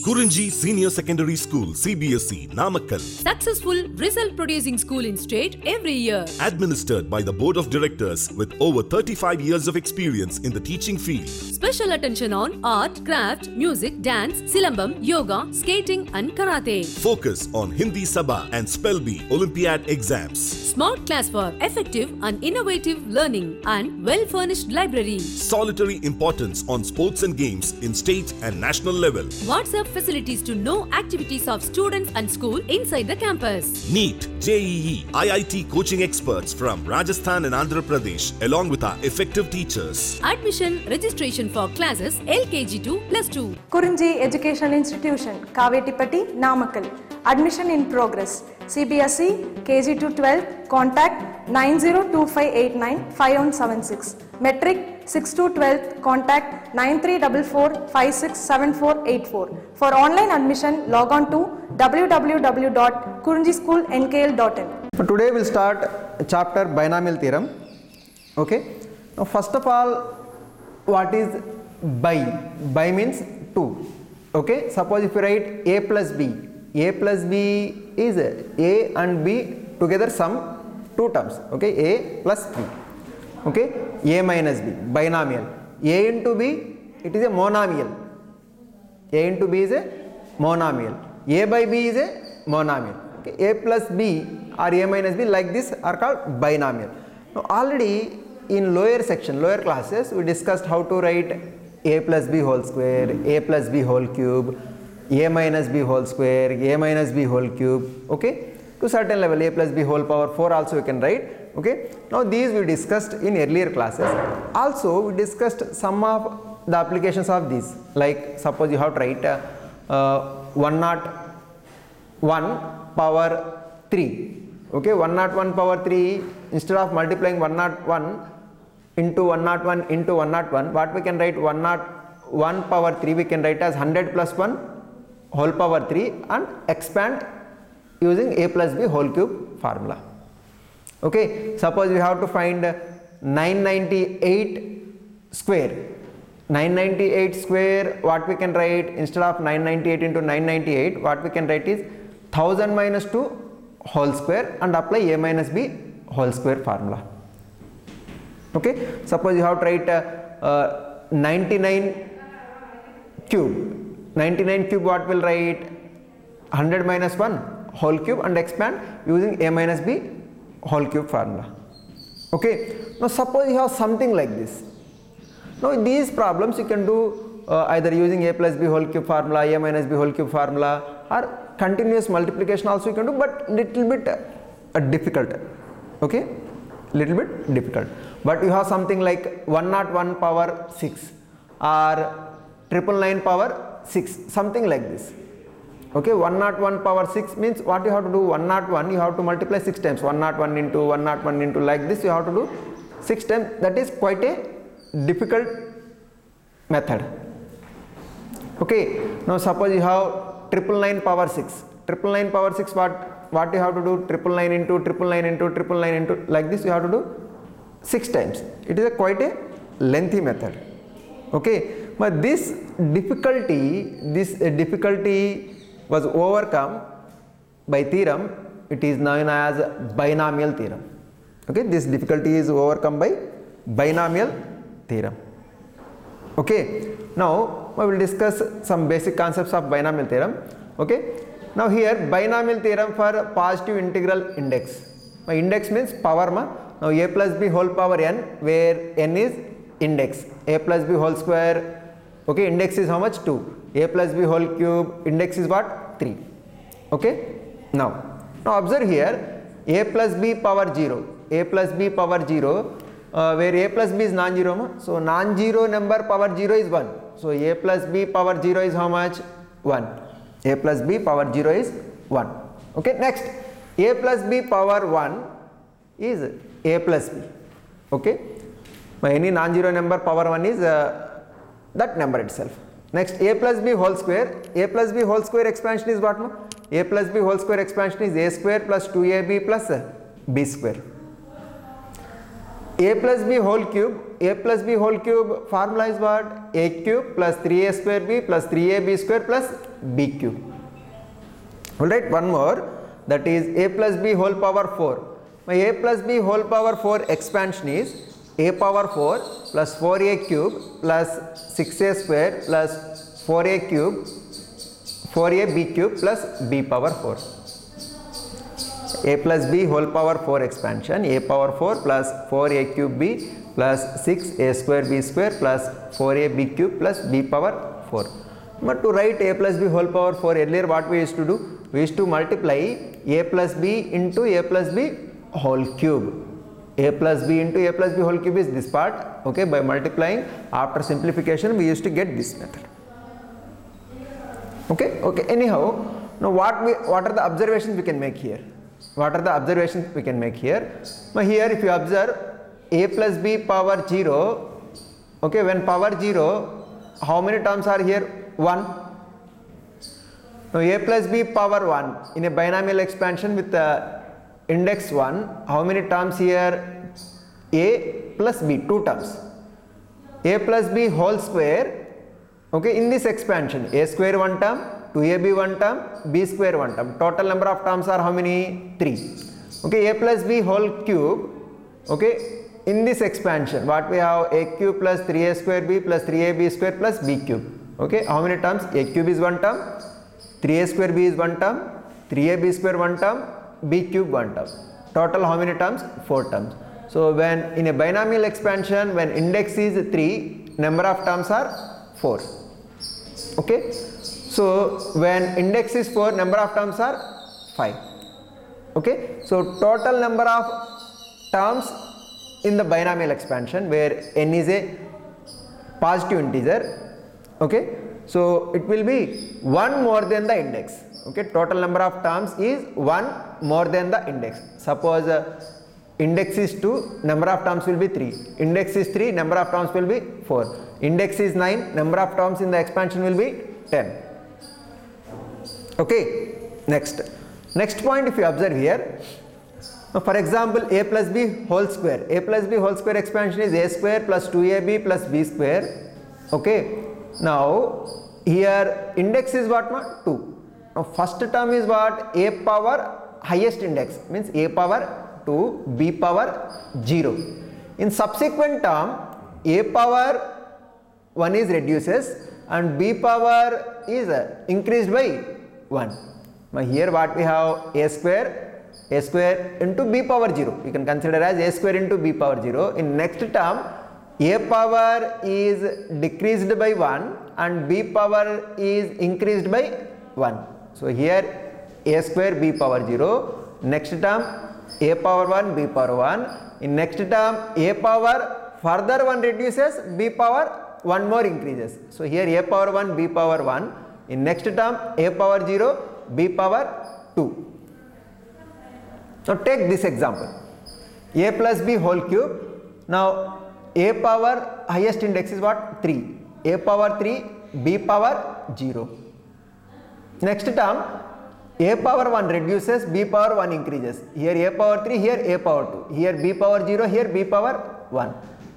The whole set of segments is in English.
Kurinji Senior Secondary School, CBSE, Namakkal. Successful result producing school in state every year. Administered by the Board of Directors with over 35 years of experience in the teaching field. Special attention on art, craft, music, dance, silambam, yoga, skating and karate. Focus on Hindi Sabha and Spell Bee Olympiad exams. Smart class for effective and innovative learning and well-furnished library. Solitary importance on sports and games in state and national level. WhatsApp facilities to know activities of students and school inside the campus. NEET, JEE, IIT coaching experts from Rajasthan and Andhra Pradesh along with our effective teachers. Admission registration for classes LKG to +2. Kurinji Educational Institution, Kavetipatti, Namakkal. Admission in progress. CBSE, KG to 12, contact 9025895176. Metric 6 to 12, contact 9344567484. For online admission, log on to www.kurinjischoolnkl.in. So today we'll start chapter binomial theorem. Okay. Now first of all, what is bi? Bi means 2. Okay. Suppose if you write a plus b. A plus b is a and b together sum 2 terms. Okay. A plus b. Okay. A minus b. Binomial. A into b, it is a monomial. A into b is a monomial. A by b is a monomial. Okay. A plus b or a minus b like this are called binomial. Now already in lower section, lower classes, we discussed how to write a plus b whole square, a plus b whole cube, a minus b whole square, a minus b whole cube. Okay. To certain level, a plus b whole power 4 also you can write. Okay. Now these we discussed in earlier classes. Also we discussed some of the applications of these. Like suppose you have to write 101 power 3. Okay, 101 power 3, instead of multiplying 101 into 101 into 101, what we can write 101 power 3 we can write as 100 plus 1 whole power 3 and expand using a plus b whole cube formula. Okay, suppose we have to find 998 square. 998 square, what we can write instead of 998 into 998, what we can write is 1000 minus 2 whole square and apply a minus b whole square formula. Okay, suppose you have to write 99 cube. 99 cube, what will write 100 minus 1 whole cube and expand using a minus b whole cube formula. Okay, now suppose you have something like this. Now these problems you can do either using a plus b whole cube formula, a minus b whole cube formula, or continuous multiplication also you can do, but little bit difficult. Okay, little bit difficult. But you have something like 101 power 6 or 999 power 6, something like this. Okay, 101 power 6 means what you have to do, 101 you have to multiply 6 times, 101 into 101 into like this you have to do 6 times. That is quite a difficult method. Okay, now suppose you have 999 power 6. 999 power 6, what you have to do, 999 into 999 into 999 into like this you have to do 6 times. It is quite a lengthy method. Okay, but this difficulty was overcome by theorem. It is known as binomial theorem. Okay, this difficulty is overcome by binomial theorem. Okay, now we will discuss some basic concepts of binomial theorem. Okay, now here binomial theorem for positive integral index. My index means power. Now a plus b whole power n, where n is index. A plus b whole square. Okay, index is how much? 2. A plus b whole cube, index is what? 3. Okay, now observe here, a plus b power 0. A plus b power 0. Where a plus b is non-zero, so non-zero number power 0 is 1. So a plus b power 0 is how much? 1. A plus b power 0 is 1. Okay, next a plus b power 1 is a plus b. Okay, any non-zero number power 1 is that number itself. Next a plus b whole square. A plus b whole square expansion is what? A plus b whole square expansion is a square plus 2ab plus b square. a plus b whole cube formula is what? A cube plus 3a square b plus 3ab square plus b cube. Alright, one more, that is a plus b whole power 4. My a plus b whole power 4 expansion is a power 4 plus 4a cube plus 6a square plus 4a cube 4ab cube plus b power 4. A plus b whole power 4 expansion, a power 4 plus 4a cube b plus 6a square b square plus 4ab cube plus b power 4. But to write a plus b whole power 4, earlier what we used to do? We used to multiply a plus b into a plus b whole cube. A plus b into a plus b whole cube is this part. Okay, by multiplying, after simplification we used to get this method. Okay, anyhow, now what are the observations we can make here? What are the observations we can make here? Now here if you observe a plus b power 0, okay, when power 0, how many terms are here? 1. Now a plus b power 1 in a binomial expansion with index 1, how many terms here? A plus b, 2 terms. A plus b whole square, okay, in this expansion, a square 1 term, 2ab 1 term, b square 1 term. Total number of terms are how many? 3. Okay, a plus b whole cube, okay, in this expansion, what we have? A cube plus 3a square b plus 3ab square plus b cube. Okay, how many terms? A cube is 1 term, 3a square b is 1 term, 3ab square 1 term, b cube 1 term. Total how many terms? 4 terms. So when in a binomial expansion, when index is 3, number of terms are 4. Okay, so when index is 4, number of terms are 5. Okay, so total number of terms in the binomial expansion where n is a positive integer, okay, so it will be 1 more than the index. Okay, total number of terms is 1 more than the index. Suppose index is 2, number of terms will be 3. Index is 3, number of terms will be 4. Index is 9, number of terms in the expansion will be 10. Okay, next point if you observe here, for example a plus b whole square. A plus b whole square expansion is a square plus 2ab plus b square. Okay, now here index is what? 2. Now first term is what? A power highest index, means a power 2, b power 0. In subsequent term, a power 1 is reduces and b power is increased by 1. Now here what we have? A square into b power 0. You can consider as a square into b power 0. In next term, a power is decreased by 1 and b power is increased by 1. So here a square b power 0, next term a power 1 b power 1, in next term a power further 1 reduces, b power 1 more increases. So here a power 1 b power 1, in next term a power 0 b power 2. Now take this example, a plus b whole cube. Now a power highest index is what? 3, a power 3 b power 0. Next term a power 1 reduces, b power 1 increases. Here a power 3, here a power 2, here b power 0, here b power 1.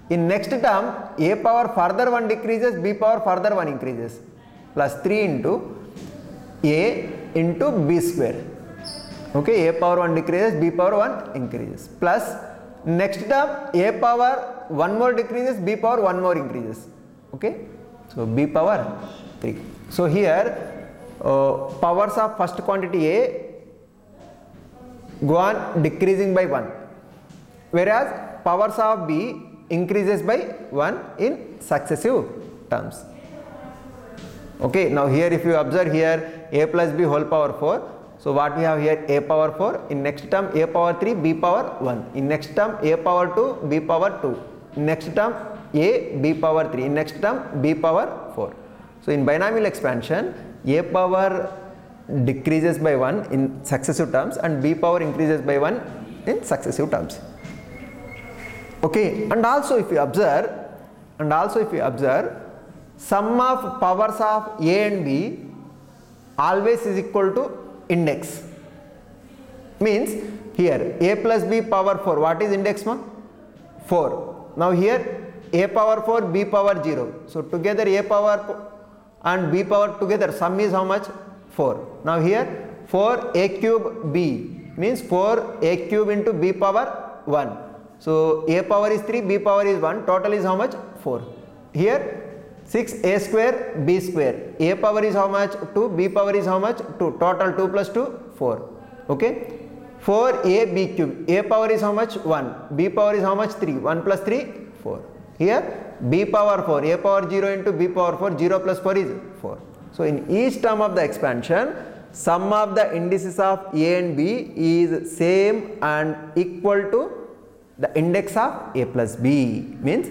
In next term a power further 1 decreases, b power further 1 increases, plus 3 into a into b square. Okay, a power 1 decreases, b power 1 increases, plus next term a power 1 more decreases, b power 1 more increases. Okay, so b power 3. So here powers of first quantity a go on decreasing by 1, whereas powers of b increases by 1 in successive terms. Okay, now here if you observe here a plus b whole power 4. So what we have here? A power 4, in next term a power 3 b power 1, in next term a power 2 b power 2, in next term a b power 3, in next term b power 4. So in binomial expansion a power decreases by 1 in successive terms and b power increases by 1 in successive terms. Okay, and also if you observe, sum of powers of a and b always is equal to index. Means here a plus b power 4, what is index 1? 4. Now here a power 4, b power 0. So together a power and b power together sum is how much? 4. Now here 4 a cube b means 4 a cube into b power 1. So a power is 3, b power is 1, total is how much? 4. Here 6 a square b square, a power is how much? 2, b power is how much? 2, total 2 plus 2 4. Okay, 4 a b cube, a power is how much? 1, b power is how much? 3, 1 plus 3 4. Here b power 4, a power 0 into b power 4, 0 plus 4 is 4. So in each term of the expansion, sum of the indices of a and b is same and equal to the index of a plus b, means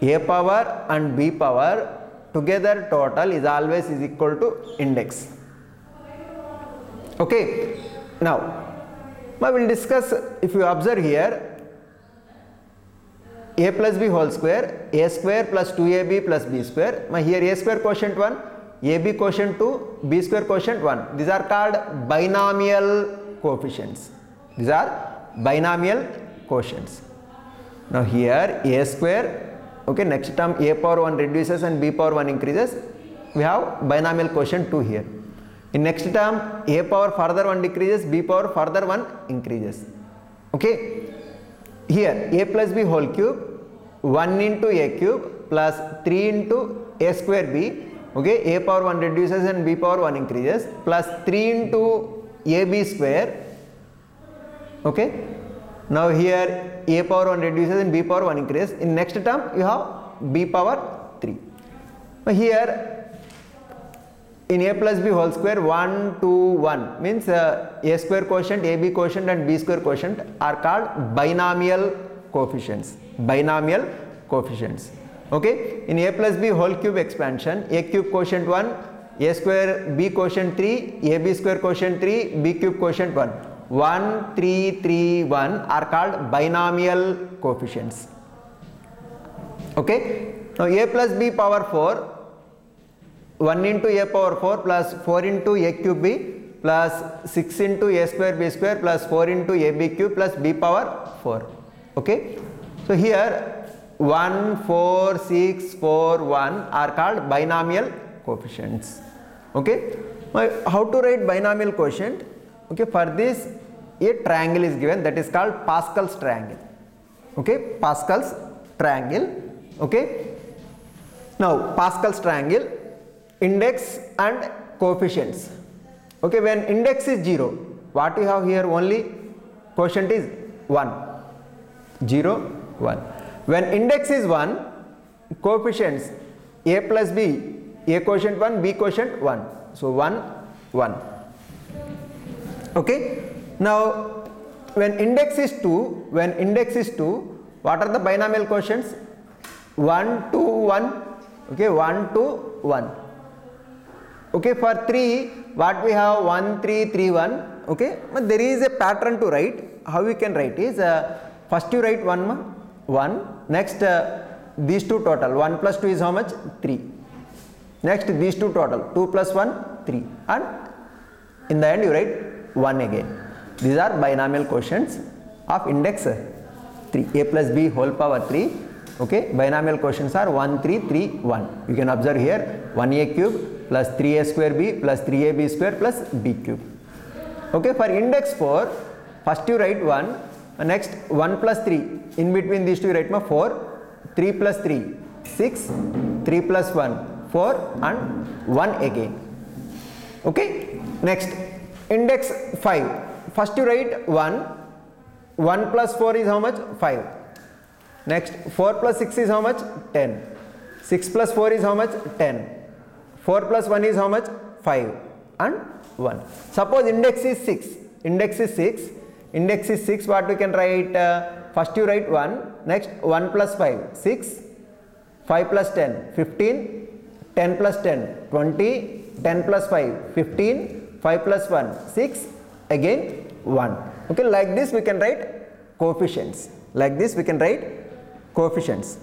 a power and b power together total is always is equal to index. Okay, now I will discuss, if you observe here, a plus b whole square, a square plus 2ab plus b square. Here a square quotient 1, ab quotient 2, b square quotient 1. These are called binomial coefficients. These are binomial quotients. Now here a square, okay, next term a power 1 reduces and b power 1 increases. We have binomial quotient 2 here. In next term a power further 1 decreases, b power further 1 increases. Okay. Here a plus b whole cube 1 into a cube plus 3 into a square b, okay, a power 1 reduces and b power 1 increases, plus 3 into ab square, okay. Now here a power 1 reduces and b power 1 increases. In next term you have b power 3. Here in a plus b whole square 1 2 1 means a square quotient, ab quotient and b square quotient are called binomial coefficients. Binomial coefficients. Okay. In a plus b whole cube expansion, a cube quotient 1, a square b quotient 3, ab square quotient 3, b cube quotient 1. 1 3 3 1 are called binomial coefficients. Okay. Now a plus b power 4, 1 into a power 4 plus 4 into a cube b plus 6 into a square b square plus 4 into a b cube plus b power 4. Okay. So here 1 4 6 4 1 are called binomial coefficients. Okay. Now how to write binomial quotient? Okay, for this a triangle is given, that is called Pascal's triangle. Okay, Pascal's triangle. Okay. Now Pascal's triangle, index and coefficients. Okay, when index is 0, what we have here? Only quotient is 1, 0 1. When index is 1, coefficients a plus b, a quotient 1, b quotient 1. So 1 1. Okay. Now when index is 2, what are the binomial quotients? 1 2 1. Okay, 1 2 1. Okay, for 3 what we have? 1 3 3 1. Okay, but there is a pattern to write. How we can write is first you write 1, next these two total, 1 plus 2 is how much? 3. Next these two total, 2 plus 1 3, and in the end you write 1 again. These are binomial quotients of index 3, a plus b whole power 3. Okay, binomial quotients are 1 3 3 1. You can observe here 1a cube plus 3a square b plus 3ab square plus b cube. Okay, for index 4, first you write 1, next 1 plus 3, in between these two you write 4, 3 plus 3 6, 3 plus 1 4 and 1 again. Okay, next index 5, first you write 1 plus 4 is how much? 5. Next 4 plus 6 is how much? 10. 6 plus 4 is how much? 10. 4 plus 1 is how much? 5 and 1. Suppose index is 6. Index is 6, what we can write? First you write 1, next 1 plus 5 6, 5 plus 10 15, 10 plus 10 20, 10 plus 5 15, 5 plus 1 6, again 1. Okay, like this we can write coefficients.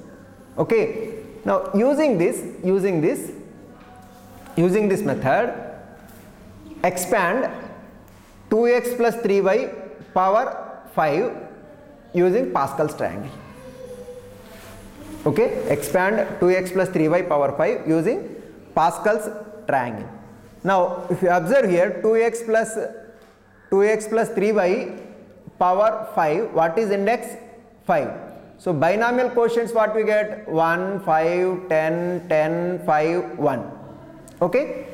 Okay. Now using this method, expand 2x plus 3y power 5 using Pascal's triangle. Okay, expand 2x plus 3y power 5 using Pascal's triangle. Now if you observe here, 2x plus 3y power 5, what is index? 5. So binomial quotients, what we get? 1, 5, 10, 10, 5, 1. Okay,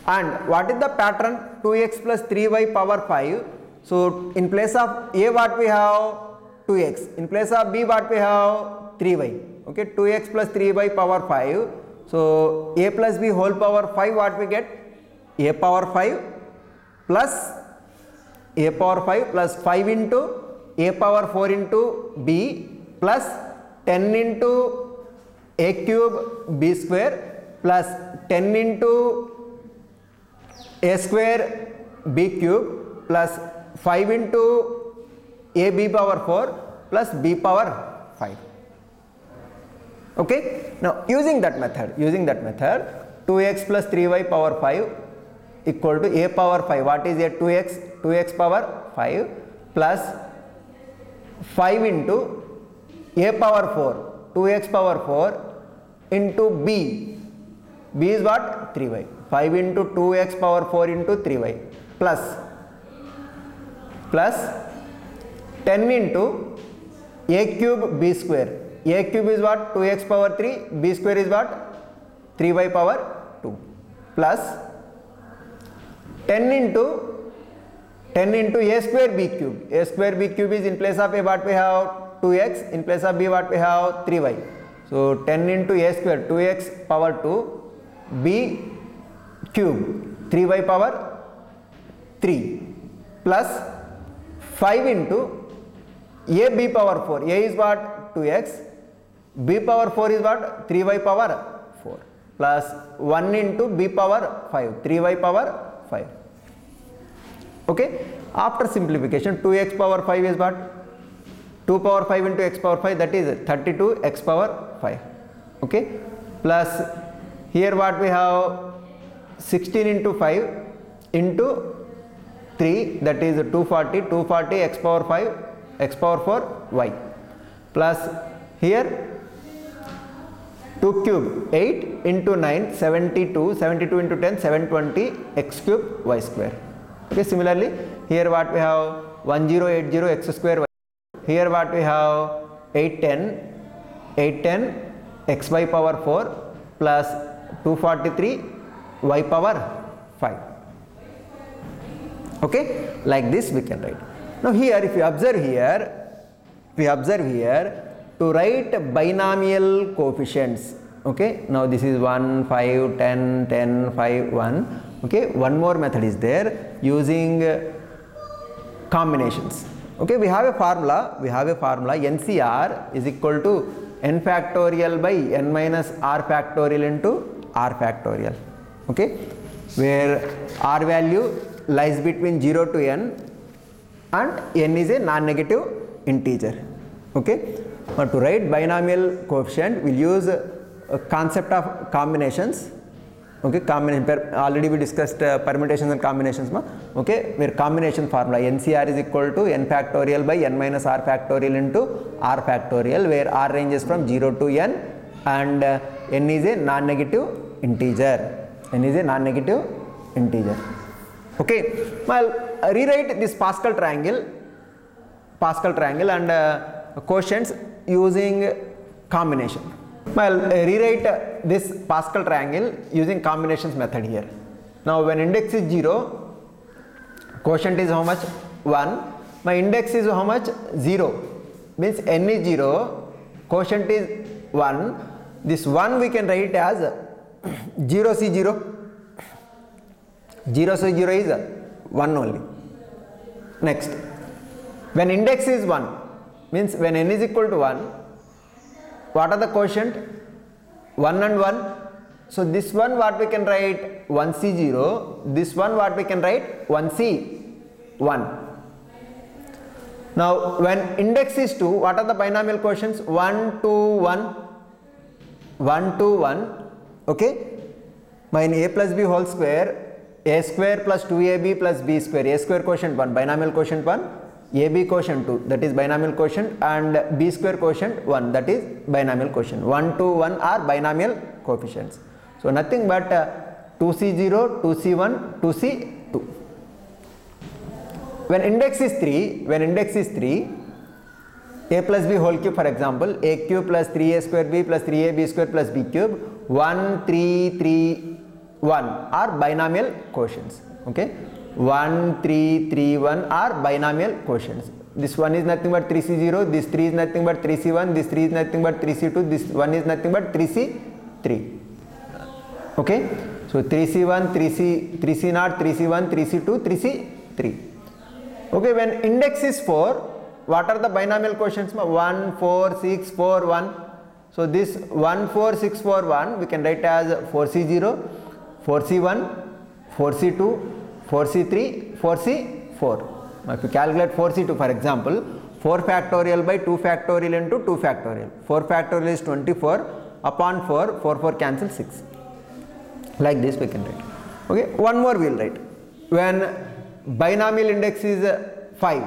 and what is the pattern? 2x plus 3y power 5. So in place of a, what we have? 2x. In place of b, what we have? 3y. Okay, 2x plus 3y power 5. So a plus b whole power 5, what we get? A power 5 plus 5 into a power 4 into b plus 10 into a cube b square plus 10 into a square b cube plus 5 into a b power 4 plus b power 5. Okay, now using that method 2x plus 3y power 5 equal to a power 5. What is a? 2x power 5 plus 5 into a power 4, 2x power 4 into b is what? 3y. 5 into 2x power 4 into 3y plus 10 into a cube b square. A cube is what? 2x power 3, b square is what? 3y power 2 plus 10 into a square b cube. A square b cube is in place of a, what we have? 2x, in place of b, what we have? 3y. So 10 into a square, 2x power 2, b cube, 3y power 3 plus 5 into a b power 4. A is what? 2x, b power 4 is what? 3y power 4 plus 1 into b power 5, 3y power 5. Okay, after simplification, 2x power 5 is what? 2 power 5 into x power 5, that is 32 x power 5. Okay, plus here what we have? 16 into 5 into 3, that is 240 x power 5 x power 4 y plus here 2 cube 8 into 9 72 into 10 720 x cube y square. Okay, similarly here what we have? 1080 x square y. Here what we have? 810 xy power 4 plus 243 y power 5. Okay, like this we can write. Now here if you observe here, to write binomial coefficients, okay, now this is 1, 5, 10, 10, 5, 1. Okay, one more method is there using combinations. Okay, we have a formula NCR is equal to n factorial by n minus r factorial into r factorial. Okay, where r value lies between 0 to n and n is a non-negative integer. Okay, now to write binomial coefficient we'll use a concept of combinations. Okay, already we discussed permutations and combinations. Okay, where combination formula NCR is equal to n factorial by n minus r factorial into r factorial, where r ranges from 0 to n and n is a non-negative integer. Okay, well, rewrite this Pascal triangle and quotients using combination. Well, rewrite this Pascal triangle using combinations method here. Now when index is 0, quotient is how much? 1. My index is how much? 0. Means n is 0, quotient is 1. This 1 we can write as 0 C 0. 0 C 0 is 1 only. Next, when index is 1, means when n is equal to 1, what are the quotient? 1 and 1. So this one what we can write? 1C0. This one what we can write? 1C1. Now when index is 2, what are the binomial quotients? 1, 2, 1. 1, 2, 1. Okay. Mine a plus b whole square, a square plus 2ab plus b square, a square quotient 1, binomial quotient 1, AB quotient 2, that is binomial quotient, and B square quotient 1, that is binomial quotient. 1 to 1 are binomial coefficients. So nothing but 2C0, 2C1, 2C2. When index is 3, a plus b whole cube, for example, a cube plus 3a square b plus 3ab square plus b cube, 1, 3, 3, 1 are binomial quotients. Okay, 1, 3, 3, 1 are binomial quotients. This one is nothing but 3C0, this 3 is nothing but 3C1, this 3 is nothing but 3C2, this 1 is nothing but 3C3. Okay, so 3C1, 3C0, 3C1, 3C2, 3C3. Okay, when index is 4, what are the binomial quotients? 1, 4, 6, 4, 1. So this 1, 4, 6, 4, 1 we can write as 4C0, 4C1, 4C2, 4C3, 4C4. Now if you calculate 4C2, for example, 4 factorial by 2 factorial into 2 factorial. 4 factorial is 24, upon 4, 4 cancel 6. Like this we can write. Okay, one more we will write. When binomial index is 5.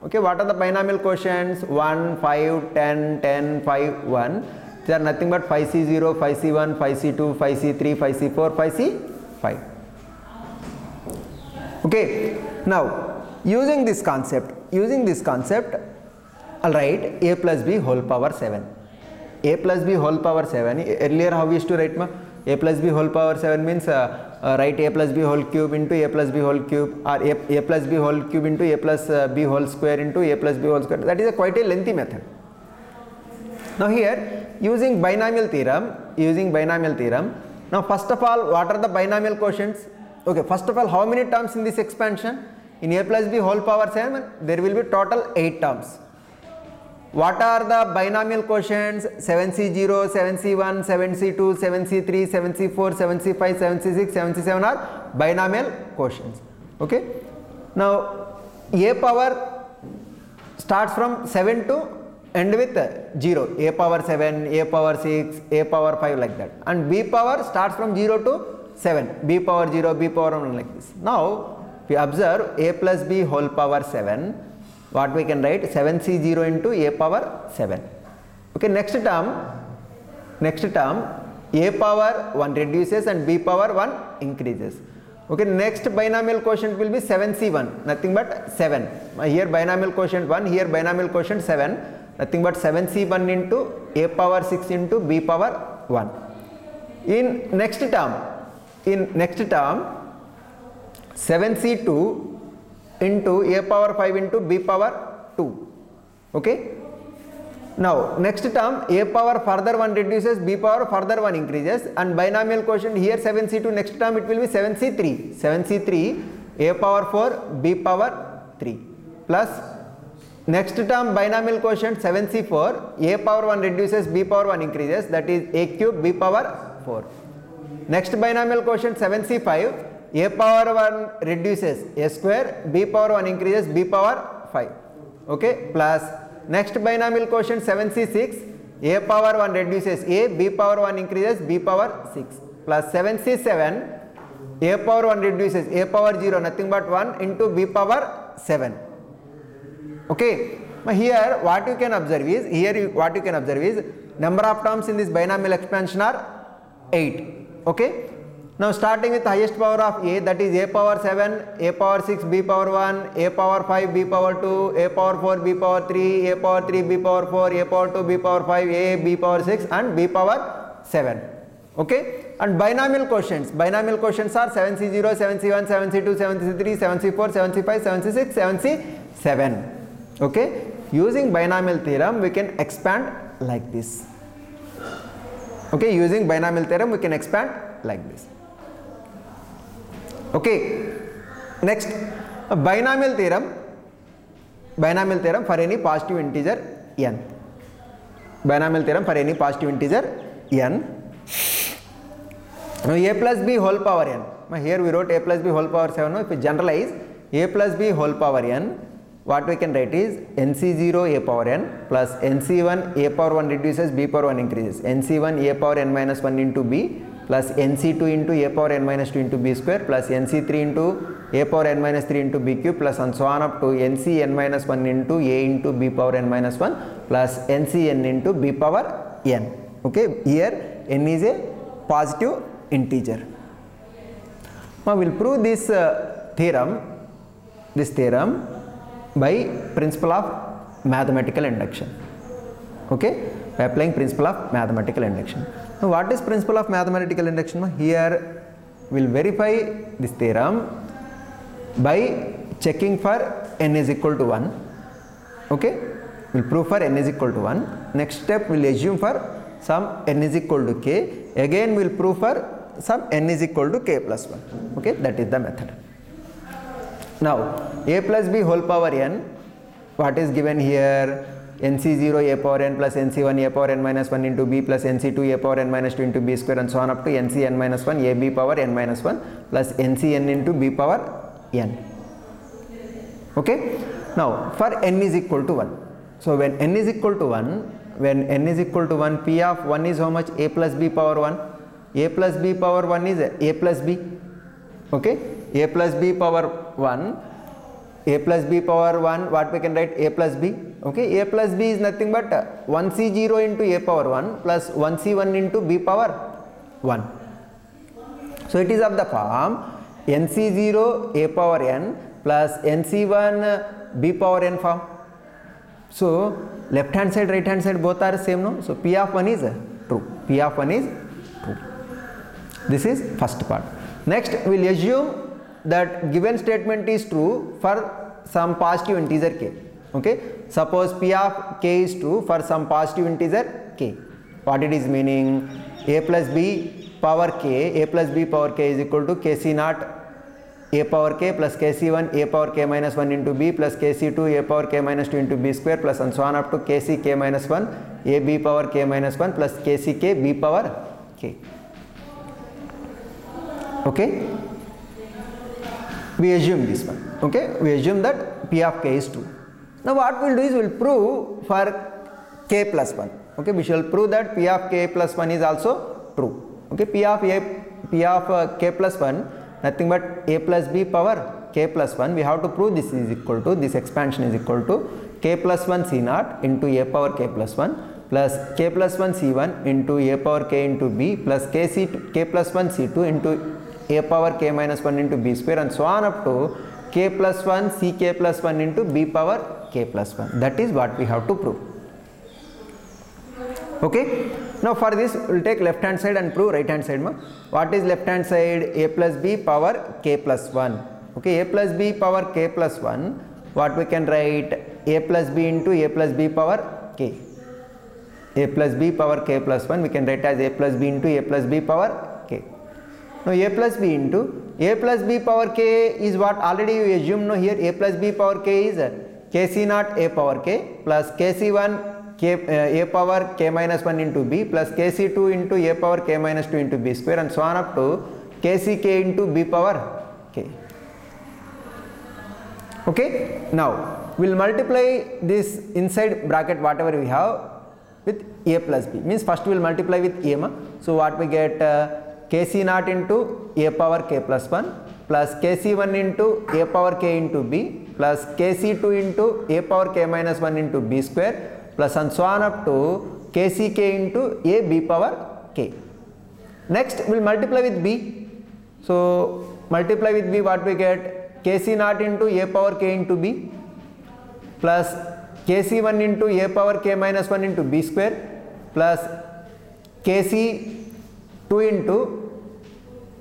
Okay, what are the binomial quotients? 1, 5, 10, 10, 5, 1. They are nothing but 5C0, 5C1, 5C2, 5C3, 5C4, 5C5. Okay, now using this concept, I'll write a plus b whole power 7. A plus b whole power 7. Earlier how we used to write a plus b whole power 7 means write a plus b whole cube into a plus b whole cube, or a plus b whole cube into a plus b whole square into a plus b whole square. That is quite a lengthy method. Now here using binomial theorem, now first of all, what are the binomial quotients? Okay, first of all, how many terms in this expansion? In a plus b whole power 7 there will be total 8 terms. What are the binomial quotients? 7C0, 7C1, 7C2, 7C3, 7C4, 7C5, 7C6, 7C7 are binomial quotients. Okay. Now a power starts from 7 to end with 0. A power 7, a power 6, a power 5, like that. And b power starts from 0 to 7. B power 0, b power 1, like this. Now we observe a plus b whole power 7. What we can write? 7C0 into a power 7. Okay, next term a power 1 reduces and b power 1 increases. Okay, next binomial quotient will be 7C1, nothing but 7. Here binomial quotient 1, here binomial quotient 7, nothing but 7C1 into a power 6 into b power 1. In next term 7C2 into a power 5 into b power 2. Okay. Now next term a power further 1 reduces, b power further 1 increases, and binomial quotient here 7C2, next term it will be 7C3. 7C3 a power 4 b power 3 plus next term binomial quotient 7C4 a power 1 reduces, b power 1 increases, that is a cube b power 4. Next binomial quotient 7C5 a power 1 reduces, a square, b power 1 increases, b power 5. Okay, plus next binomial quotient 7C6 a power 1 reduces a, b power 1 increases, b power 6, plus 7C7 a power 1 reduces, a power 0, nothing but 1 into b power 7. Okay, here what you can observe is number of terms in this binomial expansion are 8. Okay. Now starting with highest power of a, that is a power 7, a power 6, b power 1, a power 5, b power 2, a power 4, b power 3, a power 3, b power 4, a power 2, b power 5, a, b power 6 and b power 7. Okay. And binomial quotients are 7C0, 7C1, 7C2, 7C3, 7C4, 7C5, 7C6, 7C7. Okay. Using binomial theorem we can expand like this. Okay. Using binomial theorem we can expand like this. Okay, next binomial theorem for any positive integer n. Binomial theorem for any positive integer n. Now a plus b whole power n. Now here we wrote a plus b whole power 7. Now if we generalize a plus b whole power n, what we can write is nc0 a power n plus nc1 a power 1 reduces, b power 1 increases, nc1 a power n minus 1 into b plus nc2 into a power n minus 2 into b square plus nc3 into a power n minus 3 into b cube plus and so on up to nc n minus 1 into a into b power n minus 1 plus nc n into b power n. Okay, here n is a positive integer. Now we will prove this theorem by principle of mathematical induction. Okay, by applying principle of mathematical induction. Now what is principle of mathematical induction? Here we will verify this theorem by checking for n is equal to 1. Okay, we will prove for n is equal to 1. Next step we will assume for some n is equal to k. Again we will prove for some n is equal to k plus 1. Okay, that is the method. Now a plus b whole power n, what is given here? nc0 a power n plus nc1 a power n minus 1 into b plus nc2 a power n minus 2 into b square and so on up to ncn minus 1 a b power n minus 1 plus ncn into b power n. Okay, now for n is equal to 1. So when n is equal to 1, p of 1 is how much? A plus b power 1. A plus b power 1 is a plus b. Okay, a plus b power 1, a plus b power 1, what we can write? A plus b. Okay, a plus b is nothing but 1c0 into a power 1 plus 1c1 into b power 1. So it is of the form nc0 a power n plus nc1 b power n form. So left hand side, right hand side both are same, no? So p of 1 is true. P of 1 is true. This is first part. Next we will assume that given statement is true for some positive integer k. Okay, suppose p of k is true for some positive integer k. What it is meaning? A plus b power k is equal to kc naught a power k plus kc1 a power k minus 1 into b plus kc2 a power k minus 2 into b square plus and so on up to kc k minus 1 a b power k minus 1 plus kc k b power k. Okay, we assume this one. Okay, we assume that p of k is true. Now what we will do is we will prove for k plus 1. Okay, we shall prove that p of k plus 1 is also true. Okay, p of k plus 1 nothing but a plus b power k plus 1. We have to prove this is equal to, this expansion is equal to k plus 1 c naught into a power k plus 1 plus k plus 1 c1 into a power k into b plus k plus 1 c2 into a power k minus 1 into b square and so on up to k plus 1 ck plus 1 into b power k plus 1. That is what we have to prove. Okay, now for this we will take left hand side and prove right hand side. What is left hand side? A plus b power k plus 1. Okay, a plus b power k plus 1, what we can write? A plus b into a plus b power k. A plus b power k plus 1 we can write as a plus b into a plus b power k. Now a plus b into a plus b power k is what already we assume. No, here a plus b power k is kc naught a power k plus kc1 a power k minus 1 into b plus kc2 into a power k minus 2 into b square and so on up to kck into b power k. Okay, now we will multiply this inside bracket whatever we have with a plus b, means first we will multiply with a. So what we get? Kc naught into a power k plus 1 plus kc1 into a power k into b plus kc2 into a power k minus 1 into b square plus and so on up to kck into a b power k. Next we will multiply with b. So multiply with b, what we get? Kc naught into a power k into b plus kc1 into a power k minus 1 into b square plus kc2 into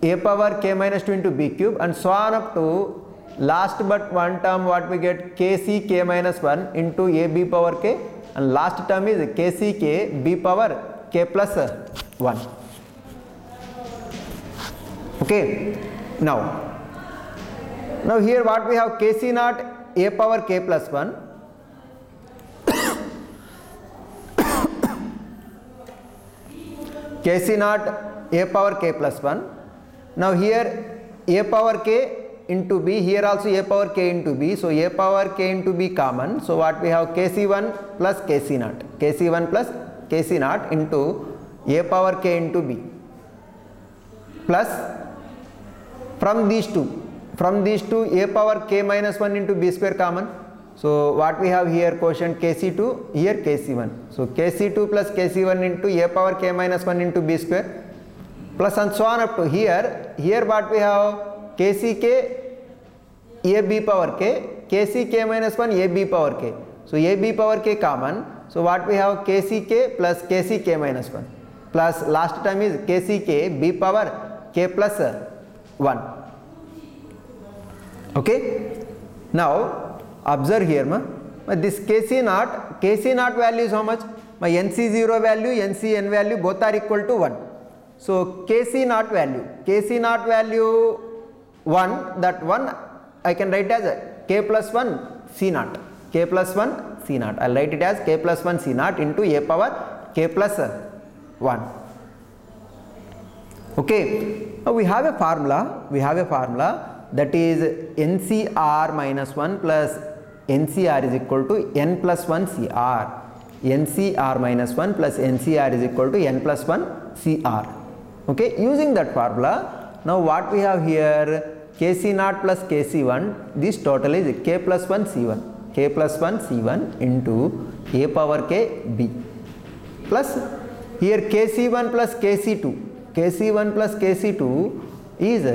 a power k minus 2 into b cube and so on up to last but one term, what we get? kc k minus 1 into a b power k and last term is kc k b power k plus 1. Okay, now here what we have? Kc naught a power k plus 1 kc naught a power k plus 1. Now here a power k into b, here also a power k into b, so a power k into b common. So what we have? kc1 plus kc naught, kc1 plus kc naught into a power k into b plus from these two from these two a power k minus 1 into b square common. So what we have here quotient kc2, here kc1. So kc2 plus kc1 into a power k minus 1 into b square plus and so on up to here. Here what we have kck ab power k, kck minus 1 ab power k. So ab power k common. So what we have kck plus kck minus 1 plus last term is kck b power k plus 1. Okay. Now observe here this kc naught value is how much? My nc0 value, ncn value both are equal to 1. So kc naught value 1, that 1 I can write as k plus 1 c naught, k plus 1 c naught. I will write it as k plus 1 c naught into a power k plus 1. Okay. Now we have a formula that is ncr minus 1 plus ncr is equal to n plus 1 cr. ncr minus 1 plus ncr is equal to n plus 1 cr. Okay, using that formula, now what we have here kc naught plus kc1, this total is k plus 1 c1, k plus 1 c1 into a power k b plus here kc1 plus kc2, kc1 plus kc2 is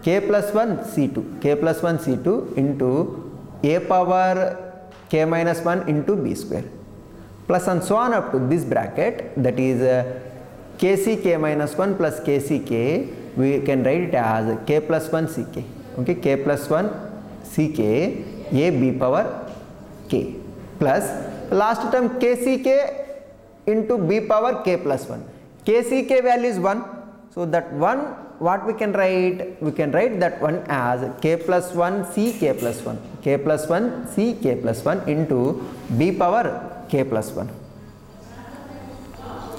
k plus 1 c2, k plus 1 c2 into a power k minus 1 into b square plus and so on up to this bracket, that is kck minus 1 plus kck, we can write it as k plus 1 ck. Okay, k plus 1 ck a b power k plus last term kck into b power k plus 1. kck value is 1. So that 1, what we can write? We can write that one as k plus 1 c k plus 1, k plus 1 c k plus 1 into b power k plus 1.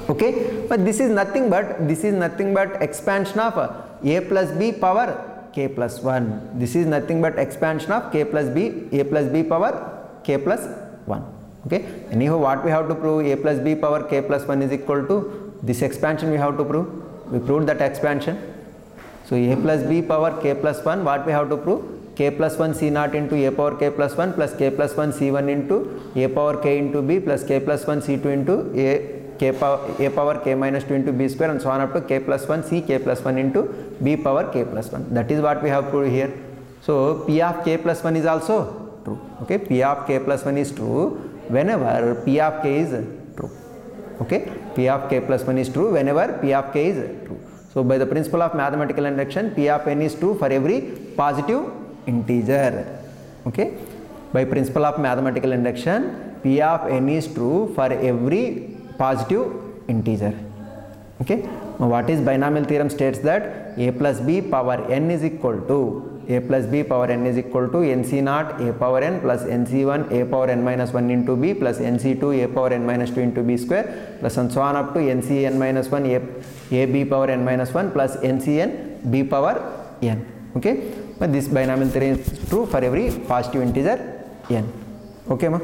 Okay, but this is nothing but expansion of a plus b power k plus 1. This is nothing but expansion of k plus b, a plus b power k plus 1. Okay, anyhow what we have to prove? A plus b power k plus 1 is equal to this expansion we have to prove. We proved that expansion. So a plus b power k plus 1, what we have to prove? K plus 1 c naught into a power k plus 1 plus k plus 1 c1 into a power k into b plus k plus 1 c2 into a power k minus 2 into b square and so on up to k plus 1 c k plus 1 into b power k plus 1. That is what we have proved here. So p of k plus 1 is also true. Okay, p of k plus 1 is true whenever p of k is true. Okay, p of k plus 1 is true whenever p of k is true. So by the principle of mathematical induction, p of n is true for every positive integer. Okay, by principle of mathematical induction, p of n is true for every positive integer. Okay, now what is binomial theorem states that a plus b power n is equal to nc naught a power n plus nc1 a power n minus 1 into b plus nc2 a power n minus 2 into b square plus and so on up to ncn minus 1 a b power n minus 1 plus ncn b power n. Okay, but this binomial theorem is true for every positive integer n. Okay ma.